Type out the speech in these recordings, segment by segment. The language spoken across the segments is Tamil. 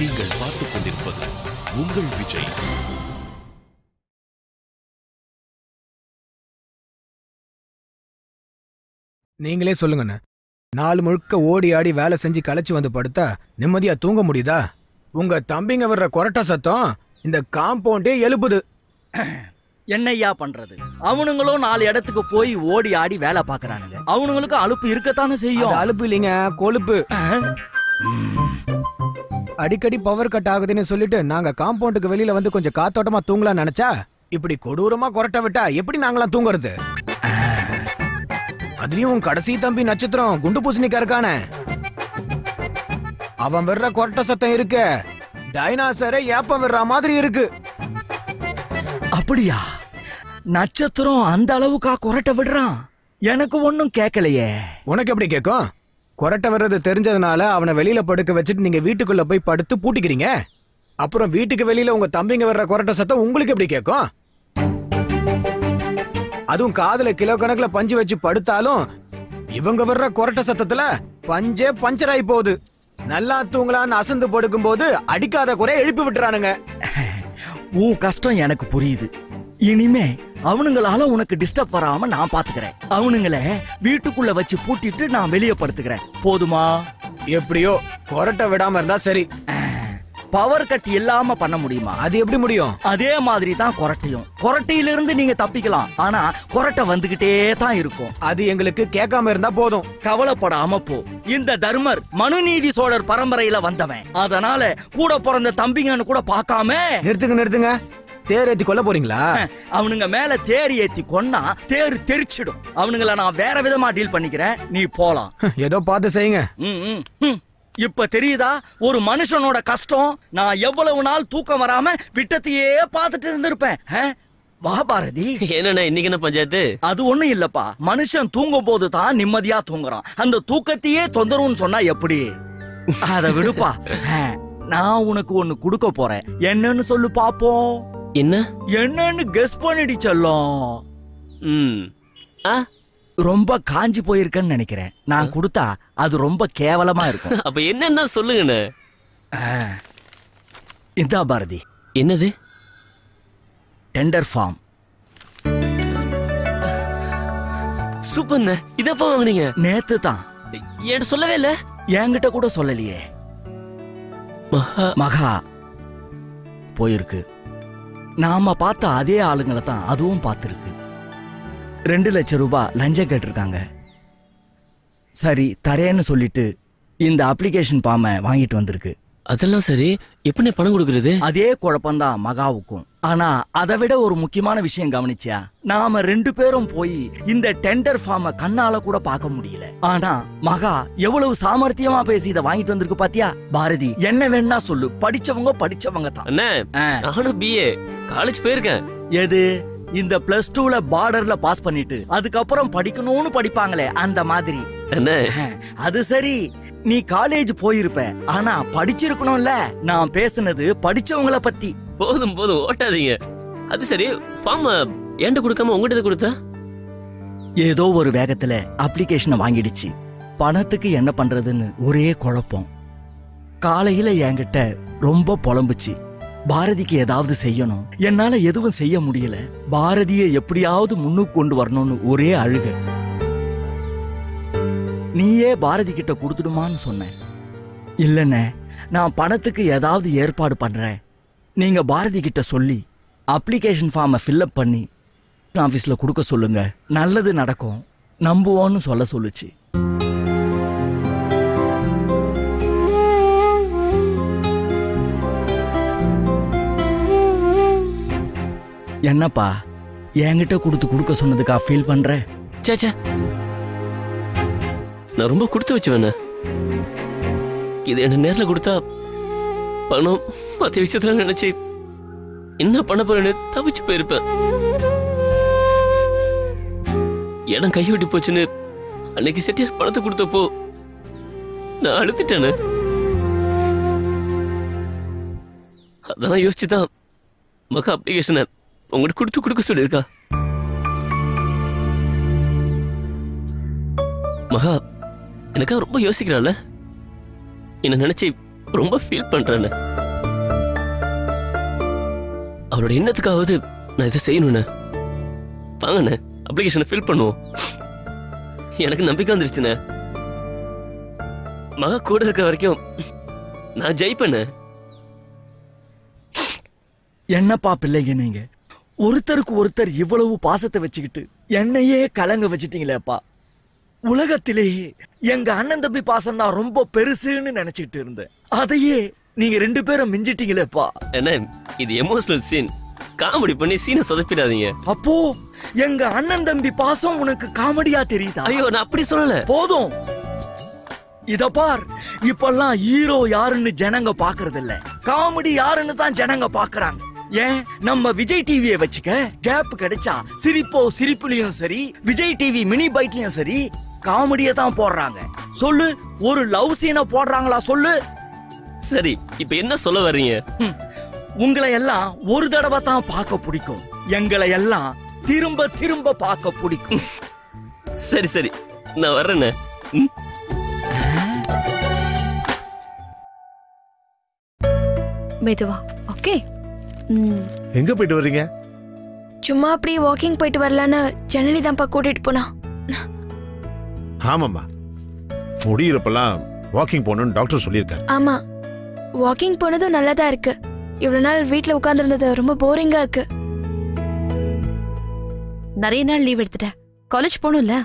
நீங்கள் பார்த்துக் கொண்டிருப்பது உங்கள் விஜய். நீங்களே சொல்லுங்கண்ணே, நாலு முழுக்க ஓடி ஆடி வேலை செஞ்சு களைச்சு வந்து படுத்தா நிம்மதியா தூங்க முடியுதா? உங்க தம்பிங்க வர்ற கொரட்டை சத்தம் இந்த காம்பவுண்டே எழுப்புது. என்னையா பண்றது? அவனுங்களும் 4 இடத்துக்கு போய் ஓடி ஆடி வேலை பாக்குறானுங்க. அவனுங்களுக்கு அலுப்பு இருக்கத்தானே செய்யும். அலுப்பு இல்லைங்க, கொழுப்பு. அடிக்கடி பவர் கட் ஆகுதுன்னு சொல்லிட்டு நாங்க காம்பவுண்டுக்கு வெளியில வந்து கொஞ்சம் காத்தோட்டமா தூங்கலாம் நினைச்சா இப்படி கொடூரமா கொரட்டை விட்டா எப்படி நாங்களாம் தூங்குறது? அதுலயும் கடைசி தம்பி நட்சத்திரம் குண்டு பூசணிக்கா இருக்கானே, அவன் வர்ற கொரட்டை சத்தம் இருக்கு டைனாசரே ஏப்பம் விடுற மாதிரி இருக்கு. அப்படியா? நட்சத்திரம் அந்த அளவுக்கா கொரட்டை விடுறான்? எனக்கு ஒன்னும் கேட்கலையே. உனக்கு எப்படி கேட்கும்? கொரட்டை வர்றது தெரிஞ்சதுனால அவனை வெளியில படுக்க வச்சுட்டு நீங்க வீட்டுக்குள்ள போய் படுத்து பூட்டிக்கிறீங்க. அப்புறம் வீட்டுக்கு வெளியில உங்க தம்பிங்க வர்ற கொரட்டை சத்தம் உங்களுக்கு எப்படி கேட்கும்? அதுவும் காதுல கிலோ கணக்குல பஞ்சு வச்சு படுத்தாலும் இவங்க வர்ற கொரட்டை சத்தத்துல பஞ்சே பஞ்சர் ஆகி போகுது. நல்லா தூங்கலான்னு அசந்து படுக்கும் போது அடிக்காத குறை எழுப்பி விட்டுறானுங்க. உன் கஷ்டம் எனக்கு புரியுது. இனிமே அவனுங்களால உனக்கு டிஸ்டர்ப் வராம நான் பாத்துக்கிறேன். அவனுங்களை வீட்டுக்குள்ள வச்சு பூட்டிட்டு நான் வெளியே படுத்துக்கிறேன். போதுமா? எப்படியோ கொரட்டை விடாம இருந்தா சரி. பவர் கட் இல்லாம பண்ண முடியுமா? அது எப்படி முடியும்? அதே மாதிரி தான் கொரட்டையும். கொரட்டையிலிருந்து நீங்க தப்பிக்கலாம், ஆனா கொரட்டை வந்துகிட்டே தான் இருக்கும். அது எங்களுக்கு கேட்காம இருந்தா போதும். கவலைப்படாம போ. இந்த தர்மர் மனுநீதி சோழர் பரம்பரையில வந்தவன். அதனால கூட பிறந்த தம்பிங்கன்னு கூட பார்க்காம. நிறுத்துங்க. தேர் ஏத்தி கொல்ல போறீங்களா? அவனுங்க மேல தேர் ஏத்தி கொன்னா தேர் தெரிச்சிடும். அவனுங்களை நான் வேற விதமா டீல் பண்ணிக்கிறேன். நீ போலாம். ஏதோ பார்த்து செய்யுங்க. இப்ப தெரியுதா ஒரு மனுஷனோட கஷ்டம்? நான் எவ்வளவு நாள் தூக்கம் வராம விட்டத்தையே பார்த்துட்டு இருந்திருப்பேன். வா பாரதி. என்ன இன்னைக்கு என்ன பஞ்சாயத்து? அது ஒண்ணும் இல்லப்பா. மனுஷன் தூங்கும் போது தான் நிம்மதியா தூங்குறான். அந்த தூக்கத்தையே தொந்தரவுன்னு சொன்னா எப்படி? அத விடுப்பா. நான் உனக்கு ஒண்ணு கொடுக்க போறேன். என்னன்னு சொல்லு பாப்போம். என்னன்னு கெஸ் பண்ணிடி செல்லம். ரொம்ப காஞ்சி போயிருக்கன்னு நினைக்கிறேன். நான் கொடுத்தா அது ரொம்ப கேவலமா இருக்கும். அப்ப என்னன்னா சொல்லுங்க. இந்தா பாரதி. என்னது? Tender form. சூப்பர்ண்ண. இதப்ப வாங்குனீங்க? நேத்து தான். என்கிட்ட சொல்லவே இல்ல. என்கிட்ட கூட சொல்லலையே. மகா போயிருக்கு. நாம பார்த்த அதே ஆளுங்களை தான் அதுவும் பார்த்திருக்கு. 2 லட்சம் ரூபாய் லஞ்சம் கேட்டிருக்காங்க. சரி தரேன்னு சொல்லிட்டு இந்த அப்ளிகேஷன் ஃபார்மை வாங்கிட்டு வந்திருக்கு. அதெல்லாம் சரி, எப்படி பணம் கொடுக்கறது? அதே குழப்பம்தான் மகாவுக்கும். ஆனா அதை விட ஒரு முக்கியமான விஷயம் கவனிச்சியா? நாம 2 பேரும் போய் இந்த டெண்டர் ஃபார்மை கண்ணால கூட பார்க்க முடியல. ஆனா மகா எவ்வளவு சாமர்த்தியமா பேசி இதை வாங்கிட்டு வந்திருக்கு பாத்தியா? பாரதி, என்ன வேணா சொல்லு, படிச்சவங்க தான். நானும் BA காலேஜ் போயிருக்கேன். எது? இந்த +2ல பார்டர்ல பாஸ் பண்ணிட்டு அதுக்கப்புறம் படிக்கணும்னு படிப்பாங்களே அந்த மாதிரி. அது சரி, நீ காலேஜ் போயிருப்ப, ஆனா படிச்சிருக்கணும்ல. நான் பேசுனது படிச்சவங்கள பத்தி. போதும் ஓட்டாதீங்க. அது சரி, ஃபார்ம் ஏன்ட கொடுக்காம உங்ககிட்ட கொடுத்தா? ஏதோ ஒரு வேகத்துல அப்ளிகேஷனை வாங்கிடுச்சு. பணத்துக்கு என்ன பண்றதுன்னு ஒரே குழப்பம். காலையில என்கிட்ட ரொம்ப புலம்புச்சு. பாரதிக்கு ஏதாவது செய்யணும், என்னால எதுவும் செய்ய முடியல, பாரதியை எப்படியாவது முன்னுக்கு கொண்டு வரணும்னு ஒரே அழுக. நீயே பாரதி கிட்ட கொடுத்துடுமான்னு சொன்னேன். இல்லண்ணே, நான் பணத்துக்கு ஏதாவது ஏற்பாடு பண்றேன், நீங்க பாரதி கிட்ட சொல்லி அப்ளிகேஷன் ஃபார்மை ஃபில்அப் பண்ணி ஆபீஸ்ல கொடுக்க சொல்லுங்க, நல்லது நடக்கும், நம்புவோன்னு சொல்ல சொல்லுச்சு. என்னப்பா என்கிட்ட கொடுக்க சொன்னதுக்கா ஃபீல் பண்ற? சேச்சே, நான் ரொம்ப கொடுத்து வச்சுவேன். இது என்ன நேரில் கொடுத்தா பணம் மற்ற விஷயத்துல நினைச்சு என்ன பண்ண போறேன்னு தவிச்சு போயிருப்பேன். இடம் கை விட்டு போச்சுன்னு அன்னைக்கு செட்டியார் பணத்தை கொடுத்தப்போ நான் அழுத்திட்டேன்னு. அதெல்லாம் யோசிச்சுதான் மகா அப்ளிகேஷனை உங்கள்கிட்ட கொடுக்க சொல்லியிருக்கா. மகா எனக்கா ரொம்ப யோசிக்கிறாள். என்ன நினைச்சு ரொம்ப ஃபீல் பண்றேன்னு. அவரோட எண்ணத்துக்காவது நான் இதை செய்யணும்ண்ணே. வாங்கண்ணே, அப்ளிகேஷனை ஃபில் பண்ணுவோம். எனக்கு நம்பிக்கை வந்துருச்சுண்ணே. மகா கூட இருக்கிற வரைக்கும் நான் ஜெயிப்பேண்ணே. என்னப்பா பிள்ளைங்க நீங்க ஒருத்தருக்கு ஒருத்தர் இவ்வளவு பாசத்தை வச்சுக்கிட்டு என்னையே கலங்க வச்சிட்டீங்களேப்பா. உலகத்திலேயே எங்க அண்ணன் தம்பி பாசம் தான் ரொம்ப பெருசுன்னு நினைச்சிட்டு இருந்தேன். அதையே நீங்க 2 பேரும் மிஞ்சிட்டீங்களேப்பா. என்ன இது எமோஷனல் சீன், காமெடி பண்ணி சீனை சொதப்பிடாதீங்க. அப்போ எங்க அண்ணன் தம்பி பாசம் உனக்கு காமெடியா தெரியுதா? ஐயோ, நான் அப்படி சொல்லல. போதும், இத பார். இப்பெல்லாம் ஹீரோ யாருன்னு ஜனங்க பாக்குறது இல்ல, காமெடி யாருன்னு தான் ஜனங்க பாக்குறாங்க. ஏன் நம்ம விஜய் டிவியை வச்சுக்க, கேப் கிடைச்சா சிரிப்போ சிரிப்புலயும் சரி, விஜய் டிவி மினி பைட்லயும் சரி காமெடியை தான் போடுறாங்க. சொல்லு, ஒரு லவ் சீனை போடுறாங்களா சொல்லு? சரி, இப்ப என்ன சொல்ல வர்றீங்க? உங்களை எல்லாம் ஒரு தடவை தான் பார்க்க பிடிக்கும், எங்களை எல்லாம் திரும்ப திரும்ப பார்க்க பிடிக்கும். சரி சரி, நான் வர்றேண்ணே. மெதுவா. ஓகே. எங்க போயிட்டு வர்றீங்க? சும்மா அப்படி வாக்கிங் போயிட்டு வரலான்னு ஜனனி தான்ப்பா கூட்டிட்டு போனா. ஆமாம்மா, முடியிறப்பெல்லாம் வாக்கிங் போகணும்னு டாக்டர் சொல்லியிருக்காரு. ஆமா, வாக்கிங் போனதும் நல்லதா இருக்கு. இவ்வளவு நாள் வீட்ல உட்கார்ந்து இருந்தது ரொம்ப போரிங்கா இருக்கு. நிறைய நாள் லீவ் எடுத்துட்டேன், காலேஜ் போகணும்ல.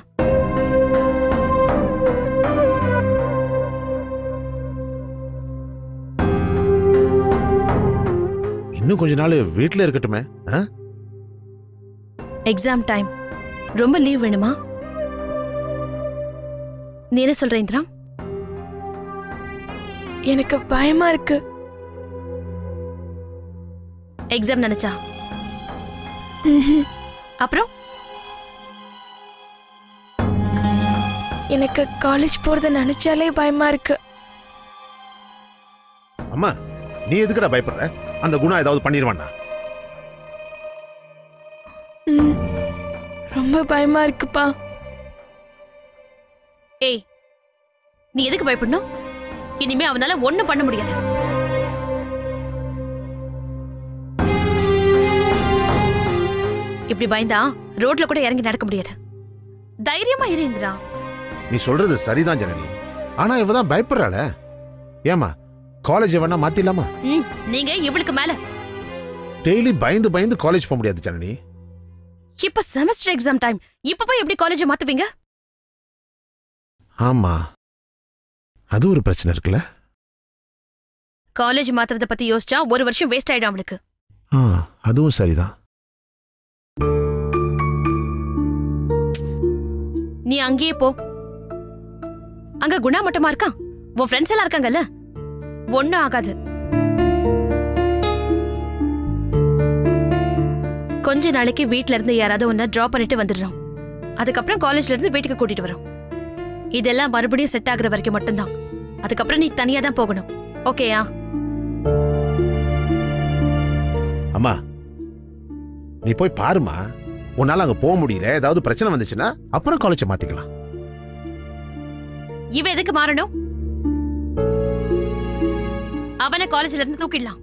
இன்னும் கொஞ்ச நாள் வீட்ல இருக்கட்டுமே. எக்ஸாம் டைம், ரொம்ப லீவ் வேணுமா? நீ என்ன சொல்ற இந்திரா? எனக்கு பயமா இருக்கு. எக்ஸாம் நினைச்சா? அப்புறம் எனக்கு காலேஜ் போறத நினைச்சாலே பயமா இருக்கு. அம்மா, நீ எதுக்குடா பயப்படுற? அந்த குணா ஏதாவது பண்ணிடுவானா? ரொம்ப பயமா இருக்குப்பா. ஏய், நீ எதுக்கு பயப்படணும்? இனிமே அவனால ஒண்ணும் பண்ண முடியாது. இப்படி பயந்தா ரோட்ல கூட இறங்கி நடக்க முடியாது. தைரியமா இரு இந்திரா. நீ சொல்றது சரிதான் ஜனனி, ஆனா இவதான் பயப்படுறாள. ஏமா, காலேஜ் வேணா மாத்திடலாமா? நீங்க இவளுக்கு மேல. டெய்லி பயந்து பயந்து காலேஜ் போக முடியாது ஜனனி. இப்ப செமஸ்டர் எக்ஸாம் டைம், இப்ப போய் எப்படி காலேஜ் மாத்துவீங்க? ஆமா, அது ஒரு பிரச்சனை இருக்குல்ல. காலேஜ் மாத்துறத பத்தி யோசிச்சா 1 வருஷம் வேஸ்ட் ஆயிடும் அவளுக்கு. அதுவும் சரிதான். நீ அங்கேயே போ. அங்க குணா மட்டுமா இருக்கான், உன் ஃப்ரெண்ட்ஸ் எல்லாம் இருக்காங்கல்ல, ஒண்ணும் ஆகாது. கொஞ்ச நாளைக்கு வீட்ல இருந்து யாராவது ஒன்ன டிராப் பண்ணிட்டு வந்துடுறோம். அதுக்கப்புறம் காலேஜ்ல இருந்து வீட்டுக்கு கூட்டிட்டு வரோம். இதெல்லாம் மறுபடியும் செட் ஆகுற வரைக்கும் மட்டும்தான். அதுக்கப்புறம் நீ தனியா தான் போகணும். ஓகேயா? அம்மா, நீ போய் பாருமா. உன்னால அங்க போக முடியல, ஏதாவது பிரச்சனை வந்துச்சுன்னா அப்புறம் காலேஜ் மாத்திக்கலாம். இவ எதுக்கு மாறணும்? அவனை காலேஜ்ல இருந்து தூக்கிடலாம்.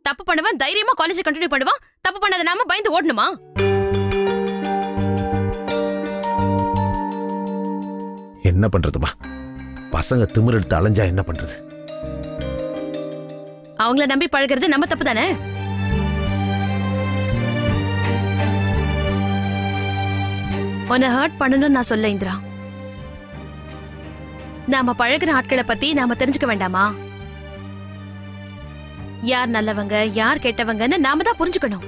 தப்பு பண்ணுவான், தைரியமா காலேஜ் கண்டினியூ பண்ணுவான். தப்பு பண்ணாத நாம பயந்து ஓடணுமா? என்ன பண்றதுமா? பசங்க திமிர் எடுத்து அலைஞ்சா என்ன பண்றது? அவங்கள நம்பி பழகிறது நம்ம தப்பு தானே? உன்னை ஹர்ட் பண்ணணும்னு நான் சொல்ல இந்திரா. நாம பழகிற ஆட்களை பத்தி நாம தெரிஞ்சுக்க வேண்டாமா? யார் நல்லவங்க யார் கெட்டவங்கன்னு நாம தான் புரிஞ்சுக்கணும்.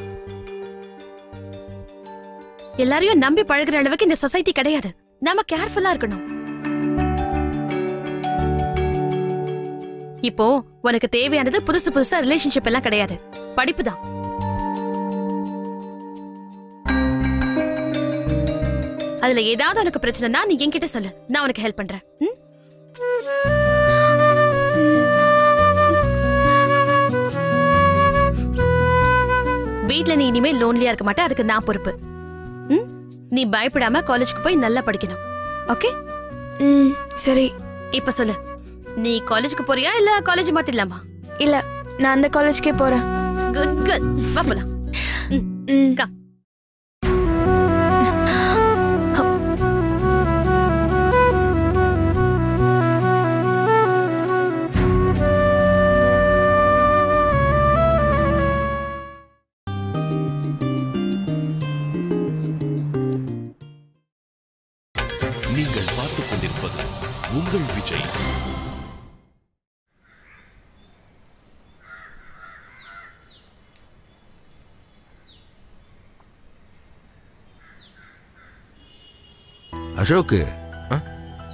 எல்லாரையும் நம்பி பழகிற அளவுக்கு இந்த சொசைட்டி கிடையாது. நாம கேர்ஃபுல்லா இருக்கணும். இப்போ உனக்கு தேவையானது புதுசு புதுசா ரிலேஷன்ஷிப் எல்லாம் கிடையாது, படிப்பு தான். அதுல ஏதாவது உனக்கு பிரச்சனைனா நீ என்கிட்ட சொல்லு, நான் உனக்கு ஹெல்ப் பண்றேன். வீட்ல நீ இனிமே லோன்லியா இருக்க மாட்டே, அதுக்கு நான் பொறுப்பு. நீ பயப்படாம காலேஜ்க்கு போய் நல்லா படிக்கணும். ஓகே? சரி. இப்ப சொல்லு, நீ காலேஜ்க்கு போறியா இல்ல காலேஜ் மாத்திடலாமா? இல்ல, நான் அந்த காலேஜ்க்கே போறேன். குட் கேர்ள், வா போலாம். ம். Come. நீங்கள் பார்த்துக் கொண்டிருப்பது உங்கள் விஜய். அசோக்கு,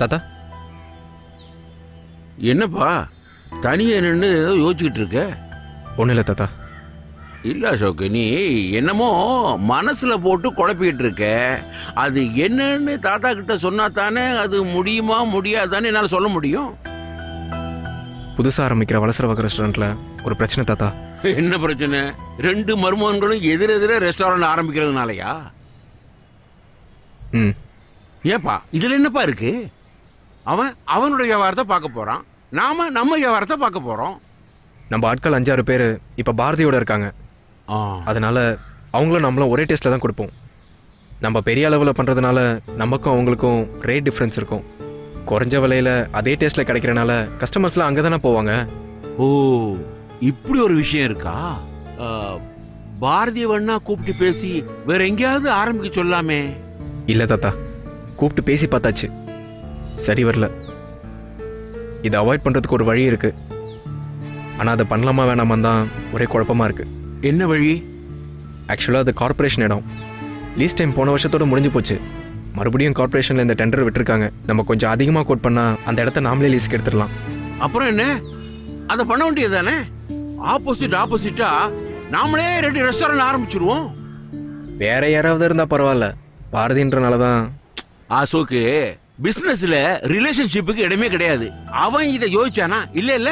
தாத்தா என்னப்பா தனியா நின்று ஏதோ யோசிச்சுக்கிட்டு இருக்க? ஒன்றும் இல்லை தாத்தா. இல்ல அசோக்கு, நீ என்னமோ மனசுல போட்டு குழப்பிக்கிட்டு இருக்க. அது என்னன்னு தாத்தா கிட்ட சொன்னா தானே அது முடியுமா முடியாதான்னு என்னால சொல்ல முடியும். புதுசாக ஆரம்பிக்கிற வலசர வகை ரெஸ்டாரண்ட்டில் ஒரு பிரச்சனை தாத்தா. என்ன பிரச்சனை? 2 மருமகன்களும் எதிரெதிர ரெஸ்டாரண்ட் ஆரம்பிக்கிறதுனாலயா? ம் ஏப்பா இதுல என்னப்பா இருக்கு? அவன் அவனுடைய வியாபாரத்தை பார்க்க போறான், நாம நம்ம வியாபாரத்தை பார்க்க போறோம். நம்ம ஆட்கள் 5-6 பேர் இப்போ பாரதியோட இருக்காங்க. அதனால அவங்களும் நம்மளும் ஒரே டேஸ்ட்டில் தான் கொடுப்போம். நம்ம பெரிய அளவில் பண்ணுறதுனால நமக்கும் அவங்களுக்கும் ரேட் டிஃப்ரென்ஸ் இருக்கும். குறைஞ்ச விலையில் அதே டேஸ்ட்டில் கிடைக்கிறனால கஸ்டமர்ஸ்லாம் அங்கே தானே போவாங்க. ஓ, இப்படி ஒரு விஷயம் இருக்கா? பாரதிய வண்ணா கூப்பிட்டு பேசி வேற எங்கேயாவது ஆரம்பிக்க சொல்லாமே. இல்லை தாத்தா, கூப்பிட்டு பேசி பார்த்தாச்சு, சரி வரல. இதை அவாய்ட் பண்ணுறதுக்கு ஒரு வழி இருக்குது. ஆனால் அதை பண்ணலாமா வேணாமா தான் ஒரே குழப்பமாக இருக்குது. என்ன வழி? ஆக்சுவலாக அது கார்பரேஷன் இடம். லீஸ் டைம் போன வருஷத்தோடு முடிஞ்சு போச்சு. மறுபடியும் கார்பரேஷனில் இந்த டெண்டர் விட்டுருக்காங்க. நம்ம கொஞ்சம் அதிகமாக கோட் பண்ணால் அந்த இடத்த நாமளே லீஸ்க்கு எடுத்துடலாம். அப்புறம் என்ன, அதை பண்ண வேண்டியது தானே? ஆப்போசிட்டா நாமளே 2 ரெஸ்டாரண்ட் ஆரம்பிச்சிருவோம். வேற யாராவது இருந்தால் பரவாயில்ல, பாரதின்றனால தான். அசோக்கு, பிசினஸ்ல ரிலேஷன்ஷிப்புக்கு இடமே கிடையாது. அவன் இதை யோசிச்சானா? இல்ல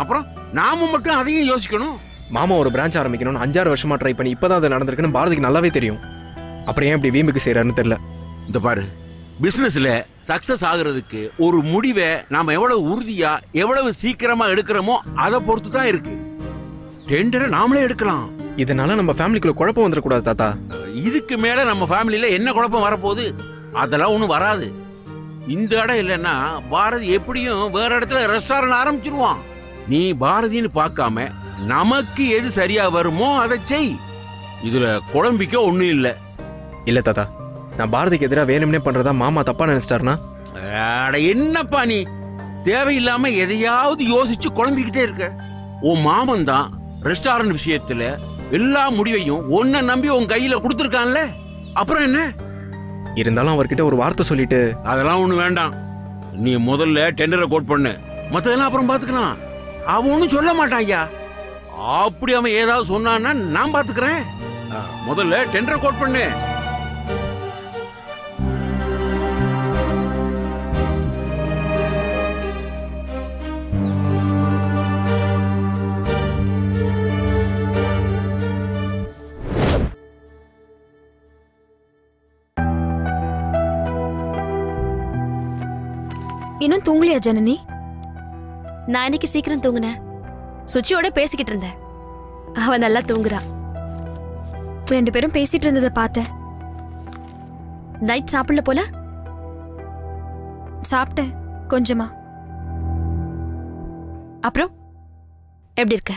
அப்புறம் நாம மட்டும் அதையும் யோசிக்கணும். மாமா ஒரு பிரான்ச் ஆரம்பிக்கணும்னு 5-6 வருஷமா ட்ரை பண்ணி இப்பதான் அது நடந்திருக்குன்னு பாரதிக்கு நல்லாவே தெரியும். அப்புறம் ஏன் இப்படி வீம்புக்கு செய்யறாருன்னு தெரியல. இந்த பாரு, பிசினஸ்ல சக்சஸ் ஆகுறதுக்கு ஒரு முடிவை நாம எவ்வளவு உறுதியா எவ்வளவு சீக்கிரமா எடுக்கிறோமோ அதை பொறுத்து தான் இருக்கு. டெண்டரை நாமளே எடுக்கலாம். இதனால நம்ம ஃபேமிலிக்குள்ள குழப்பம் வந்துடக்கூடாது தாத்தா. இதுக்கு மேல நம்ம ஃபேமிலியில என்ன குழப்பம் வரப்போகுது? அதெல்லாம் ஒண்ணும் வராது. இந்த இடம் இல்லைன்னா பாரதி எப்படியும் வேற இடத்துல ரெஸ்டாரண்ட் ஆரம்பிச்சிருவான். நீ பாரதின்னு பார்க்காம நமக்கு எது சரியா வருமோ அதை செய். இதுல குழம்பிக்க ஒண்ணும் இல்ல. இல்ல தாத்தா, நான் பாரதிக்கு எதிராக வேணும்னே பண்றதா மாமா தப்பா நினைச்சிட்டாருனா? என்னப்பா நீ தேவையில்லாம எதையாவது யோசிச்சு குழம்பிக்கிட்டே இருக்க. உன் மாமன் தான் ரெஸ்டாரண்ட் விஷயத்துல எல்லா முடிவையும் உன்னை நம்பி உன் கையில கொடுத்துருக்கான்ல, அப்புறம் என்ன? இருந்தாலும் அவர்கிட்ட ஒரு வார்த்தை சொல்லிட்டு. அதெல்லாம் ஒண்ணு வேண்டாம். நீ முதல்ல டெண்டரை கோட் பண்ணு, மத்ததெல்லாம் அப்புறம் பாத்துக்கலாம். அவன் ஒன்னும் சொல்ல மாட்டான் ஐயா. அப்படி அவன் ஏதாவது சொன்னான்னா நான் பாத்துக்கிறேன். முதல்ல டெண்டரை கோட் பண்ணு. இன்னும் தூங்கலையா ஜனனி? நான் இன்னைக்கு சீக்கிரம் தூங்குனேன். சுச்சியோட பேசிக்கிட்டு இருந்தேன். அவ நல்லா தூங்குறா. 2 பேரும் பேசிட்டு இருந்ததை பார்த்தேன். நைட் சாப்பிடல போல? சாப்பிட்டேன் கொஞ்சமா. அப்புறம் எப்படி இருக்க?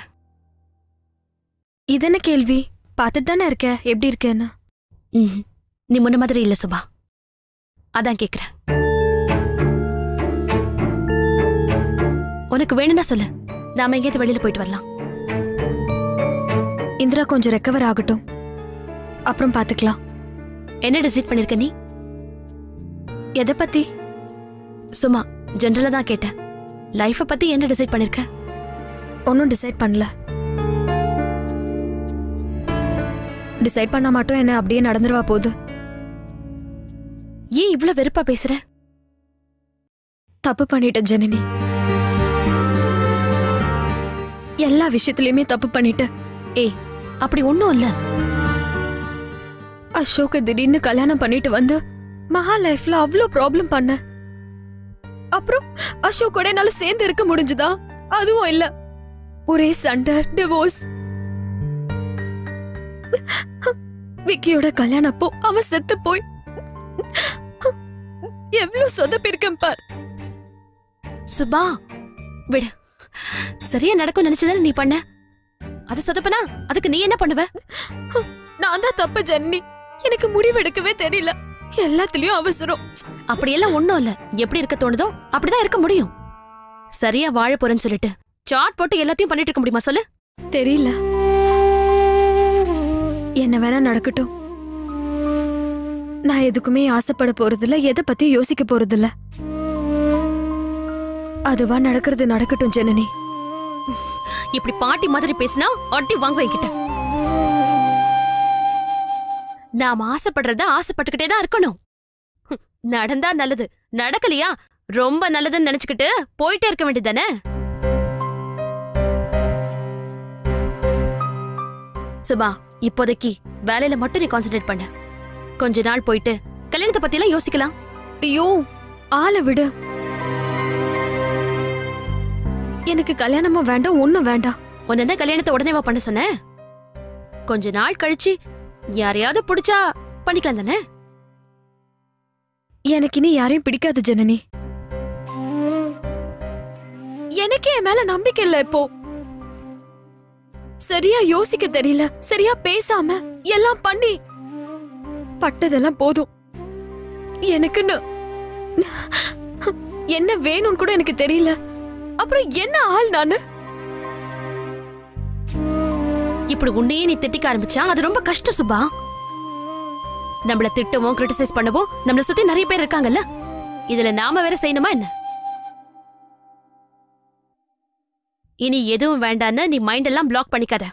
இது என்ன கேள்வி? பார்த்துட்டு தானே இருக்க, எப்படி இருக்கேன்னு. நீ முன்ன மாதிரி இல்ல சுபா, அதான் கேக்குறேன். உனக்கு வேணும்னா சொல்லு, நாம எங்கேயாவது வெளியில போயிட்டு வரலாம். இந்திரா கொஞ்சம் ரெக்கவர் ஆகட்டும், அப்புறம் பாத்துக்கலாம். என்ன டிசைட் பண்ணிருக்க நீ? எதை பத்தி? சும்மா ஜெனரலா தான் கேட்டேன். லைஃப பத்தி என்ன டிசைட் பண்ணிருக்க? ஒன்னும் டிசைட் பண்ணல. டிசைட் பண்ண மாட்டோம், என்ன அப்படியே நடந்துருவா போகுது. ஏன் இவ்ளோ வெறுப்பா பேசுற? தப்பு பண்ணிட்ட ஜனனி, எல்லா விஷயத்திலயுமே தப்பு பண்ணிட்ட. ஏய், அப்படி ஒண்ணும் இல்ல. அசோக திடீர்னு கல்யாணம் பண்ணிட்டு வந்து மகா லைஃப்ல அவ்ளோ ப்ராப்ளம் பண்ண. அப்புறம் அசோக்கோட என்னால சேர்ந்து இருக்க முடிஞ்சுதா? அதுவும் இல்ல. ஒரே சண்டை, டிவோர்ஸ். விக்கியோட கல்யாணம் அப்போ அவன் செத்து போய் எவ்வளவு சொதப்பிருக்கேன் பார். சுபா விடு, சரியா நடக்கும் நினைச்சதானே நீ பண்ண. அது சொதப்பனா அதுக்கு நீ என்ன பண்ணுவ? நான் தான் தப்பு ஜென்னி. எனக்கு முடிவெடுக்கவே தெரியல. எல்லாத்துலயும் அவசரம். அப்படியெல்லாம் ஒண்ணும் இல்ல. எப்படி இருக்க தோணுதோ அப்படிதான் இருக்க முடியும். சரியா வாழ போறேன்னு சொல்லிட்டு சாட் போட்டு எல்லாத்தையும் பண்ணிட்டு இருக்க முடியுமா சொல்லு? தெரியல. என்ன வேணா நடக்கட்டும். நான் எதுக்குமே ஆசைப்பட போறதில்ல, எதை பத்தியும் யோசிக்க போறதில்ல. அதுவா நடக்கிறது நடக்கட்டும் ஜனனி. இப்படி பாட்டி மாதிரி பேசினா அடி வாங்க வைக்கிட்ட. நாம ஆசைப்படுறத ஆசைப்பட்டுக்கிட்டே தான் இருக்கணும். நடந்தா நல்லது, நடக்கலையா ரொம்ப நல்லதுன்னு நினைச்சுக்கிட்டு போயிட்டே இருக்க வேண்டியதானே. சுபா, இப்போதைக்கு வேலையில மட்டும் நீ கான்சென்ட்ரேட் பண்ண. கொஞ்ச நாள் போயிட்டு கல்யாணத்தை பத்தி எல்லாம் யோசிக்கலாம். ஐயோ, ஆளை விடு. எனக்கு கல்யாணமும் வேண்டாம், ஒண்ணும் வேண்டாம். உன்ன கல்யாணத்தை உடனேவா பண்ண சொன்ன? கொஞ்ச நாள் கழிச்சு யாரையாவது பிடிச்சா பண்ணிக்கலாம் தானே. எனக்கு இனி யாரையும் பிடிக்காது ஜனனி. எனக்கே என் மேல நம்பிக்கை இல்ல இப்போ. சரியா யோசிக்க தெரியல, சரியா பேசாம எல்லாம் பண்ணி பட்டதெல்லாம் போதும். எனக்குன்னு என்ன வேணும்னு கூட எனக்கு தெரியல. அப்புறம் என்ன ஆள் நானு? இப்படி உன்னையே நீ திட்டிக்க ஆரம்பிச்சா அது ரொம்ப கஷ்டம் சுபா. நம்மள திட்டவும் கிரிட்டிசைஸ் பண்ணவும் நம்மள சுத்தி நிறைய பேர் இருக்காங்கல்ல. இதுல நாம வேற செய்யணுமா என்ன? இனி எதுவும் வேண்டான்னு நீ மைண்ட் எல்லாம் பிளாக் பண்ணிக்காத.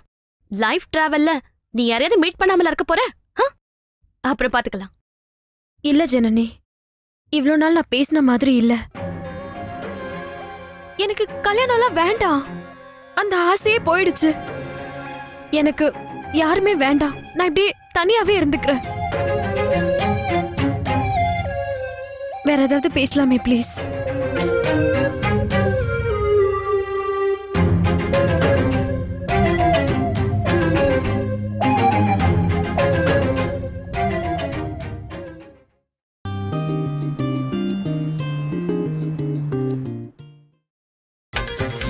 லைஃப் டிராவல்ல நீ யாரையாவது மீட் பண்ணாமல இருக்க போற? அப்புறம் பாத்துக்கலாம். இல்ல ஜனனி, இவ்வளவு நாள் நான் பேசின மாதிரி இல்ல. எனக்கு கல்யாணம் எல்லாம் வேண்டாம். அந்த ஆசையே போயிடுச்சு. எனக்கு யாருமே வேண்டாம். நான் இப்படியே தனியாவே இருந்துக்கிறேன். வேற ஏதாவது பேசலாமே ப்ளீஸ்.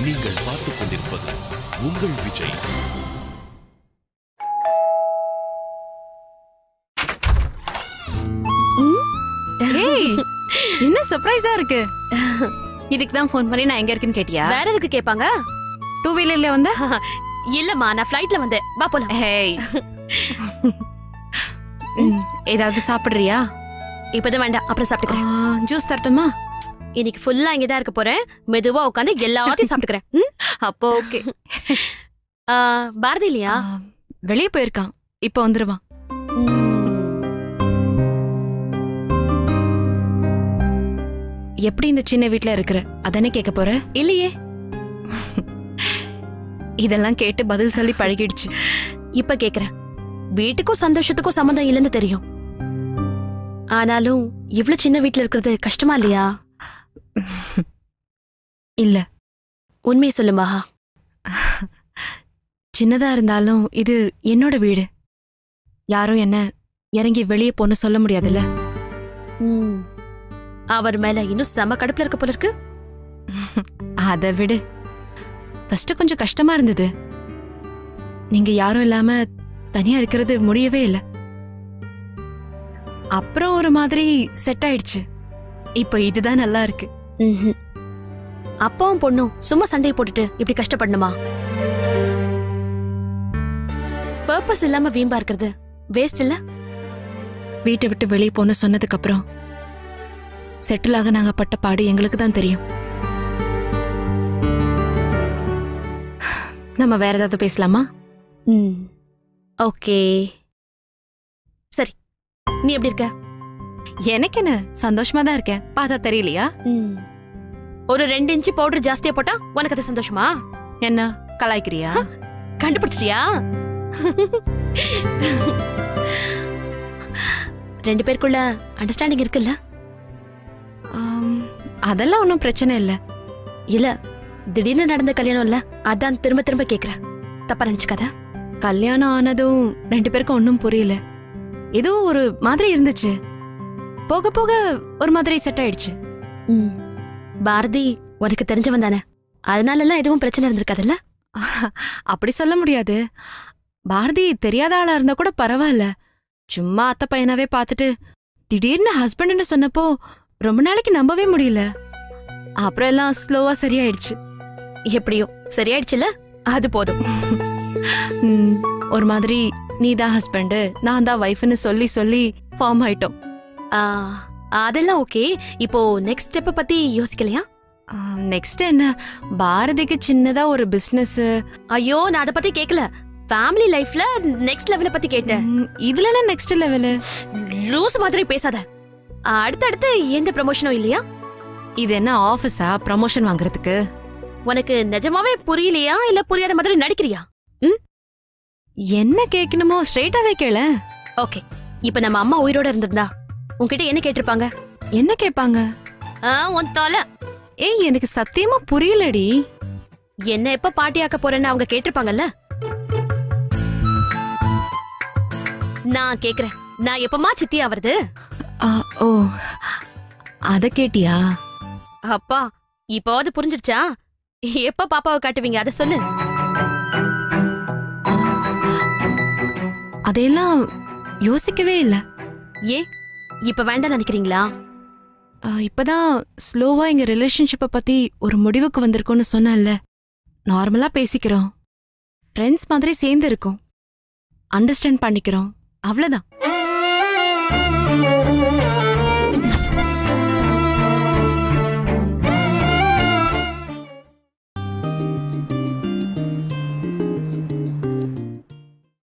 நீங்கள் பார்த்துக் கொண்டிருப்பது உங்கள் விஜய். என்ன சர்ப்ரைஸா இருக்கு. இதுக்கு தான் ஃபோன் பண்ணி நான் எங்க இருக்கேன்னு கேட்டியா? வேற எதுக்கு கேட்பாங்க? 2 வீலர்ல வந்த? இல்லம்மா, நான் ஃளைட்ல வந்தேன். வா போலாம். ஹேய், ஏதாவது சாப்பிடுறியா? இப்பதான் வேண்டாம், அப்புறம் சாப்பிட்டுக்கிறேன். ஜூஸ் தரட்டுமா? இன்னைக்கு ஃபுல்லா இங்கதான் இருக்க போறேன். மெதுவா உட்காந்து எல்லாத்தையும் சாப்பிட்டுக்கிறேன். அப்போ ஓகே. பாரதி இல்லையா? வெளியே போயிருக்கான், இப்ப வந்துருவான். எப்படி இந்த சின்ன வீட்ல இருக்கிற அதானே கேட்க போற? இல்லையே. இதெல்லாம் கேட்டு பதில் சொல்லி பழகிடுச்சு. இப்ப கேக்குறேன். வீட்டுக்கும் சந்தோஷத்துக்கும் சம்பந்தம் இல்லைன்னு தெரியும். ஆனாலும் இவ்வளவு சின்ன வீட்ல இருக்கிறது கஷ்டமா இல்லையா? இல்ல. உண்மையை சொல்லுமா? சின்னதா இருந்தாலும் இது என்னோட வீடு. யாரும் என்ன இறங்கி வெளியே போன்னு சொல்ல முடியாதுல்ல. அவர் மேல இன்னும் செம கடுப்புல இருக்க போல இருக்கு. அதை விடு. ஃபர்ஸ்ட் கொஞ்சம் கஷ்டமா இருந்தது. நீங்க யாரும் இல்லாம தனியா இருக்கிறது முடியவே இல்லை. அப்புறம் ஒரு மாதிரி செட் ஆயிடுச்சு. இப்போ இதுதான் நல்லா இருக்கு. அப்பாவும் பொண்ணும் சும்மா சண்டையை போட்டுட்டு இப்படி கஷ்டப்படணுமா? பர்பஸ் இல்லாம வீம்பா இருக்கிறது வேஸ்ட் இல்ல? வீட்டை விட்டு வெளியே போன்னு சொன்னதுக்கு அப்புறம் செட்டில் ஆக நாங்க பட்ட பாடு எங்களுக்கு தான் தெரியும். நம்ம வேற ஏதாவது பேசலாமா? ஓகே, சரி. நீ எப்படி இருக்க? எனக்கு என்ன, சந்தோஷமா தான் இருக்கேன். பார்த்தா தெரியலையா? ஒரு 2 இன்ச்சு பவுடர் ஜாஸ்தியா போட்டா உனக்கு அது சந்தோஷமா? என்ன கலாய்க்கிறியா? கண்டுபிடிச்சிட்டியா? 2 பேருக்குள்ள அண்டர்ஸ்டாண்டிங் இருக்குல்ல? அதெல்லாம் ஒன்றும் பிரச்சனை இல்லை. இல்ல, திடீர்னு நடந்த கல்யாணம் இல்ல, அதான் திரும்ப திரும்ப கேக்குறேன். தப்பா நினைச்சுக்காத. கல்யாணம் ஆனதும் 2 பேருக்கும் ஒன்றும் புரியல. ஏதோ ஒரு மாதிரி இருந்துச்சு. போக போக ஒரு மாதிரி செட் ஆயிடுச்சு. பாரதி உனக்கு தெரிஞ்சவன் தானே, அதனால எல்லாம் எதுவும் பிரச்சனை இருந்திருக்காதுல்ல? அப்படி சொல்ல முடியாது. பாரதி தெரியாத ஆளா இருந்தா கூட பரவாயில்ல. சும்மா அத்தை பையனாவே பார்த்துட்டு திடீர்னு ஹஸ்பண்ட்னு சொன்னப்போ ரொம்ப நாளைக்கு நம்பவே முடியல. அப்புறம் எல்லாம் ஸ்லோவா சரியாயிடுச்சு. எப்படியோ சரியாயிடுச்சுல, அது போதும். ஒரு மாதிரி நீதான் ஹஸ்பண்ட் நான் தான் வைஃப்னு சொல்லி சொல்லி ஃபார்ம் ஆயிட்டோம். அதெல்லாம் ஓகே. இப்போ நெக்ஸ்ட் ஸ்டெப் பத்தி யோசிக்கலையா? நெக்ஸ்ட் என்ன, பாரதிக்கு சின்னதா ஒரு பிசினஸ். ஐயோ, நான் அதை பத்தி கேட்கல. ஃபேமிலி லைஃப்ல நெக்ஸ்ட் லெவல பத்தி கேட்டேன். இதுல என்ன நெக்ஸ்ட் லெவல்? லூஸ் மாதிரி பேசாத. அடுத்தடுத்து எந்த ப்ரமோஷனும் இல்லையா? இது என்ன ஆபீஸா ப்ரமோஷன் வாங்குறதுக்கு? உனக்கு நிஜமாவே புரியலையா இல்ல புரியாத மாதிரி நடிக்கிறியா? என்ன கேட்கணுமோ ஸ்ட்ரெயிட்டாவே கேள. ஓகே, இப்ப நம்ம அம்மா உயிரோட இருந்திருந்தா உன்கிட்ட என்ன கேட்டிருப்பாங்க? என்ன கேட்பாங்க? உன் தலை. ஏய், எனக்கு சத்தியமா புரியலடி. என்ன எப்ப பாட்டியாக்க போறேன்னு அவங்க கேட்டிருப்பாங்கல்ல? நான் கேக்குறேன், நான் எப்பமா சித்தி ஆவறது? ஓ, அத கேட்டியா? அப்பா, இப்போது புரிஞ்சிடுச்சா? எப்ப பாப்பாவை காட்டுவீங்க அத சொல்லு. அதையெல்லாம் யோசிக்கவே இல்ல. ஏன் இப்ப வேண்டாம் நினைக்கிறீங்களா? இப்பதான் ஸ்லோவா எங்க ரிலேஷன்ஷிப்பை பத்தி ஒரு முடிவுக்கு வந்திருக்கோம்னு சொன்னேன்ல. நார்மலா பேசிக்கிறோம், ஃப்ரெண்ட்ஸ் மாதிரி சேர்ந்து இருக்கோம், அண்டர்ஸ்டாண்ட் பண்ணிக்கிறோம், அவ்வளவுதான்.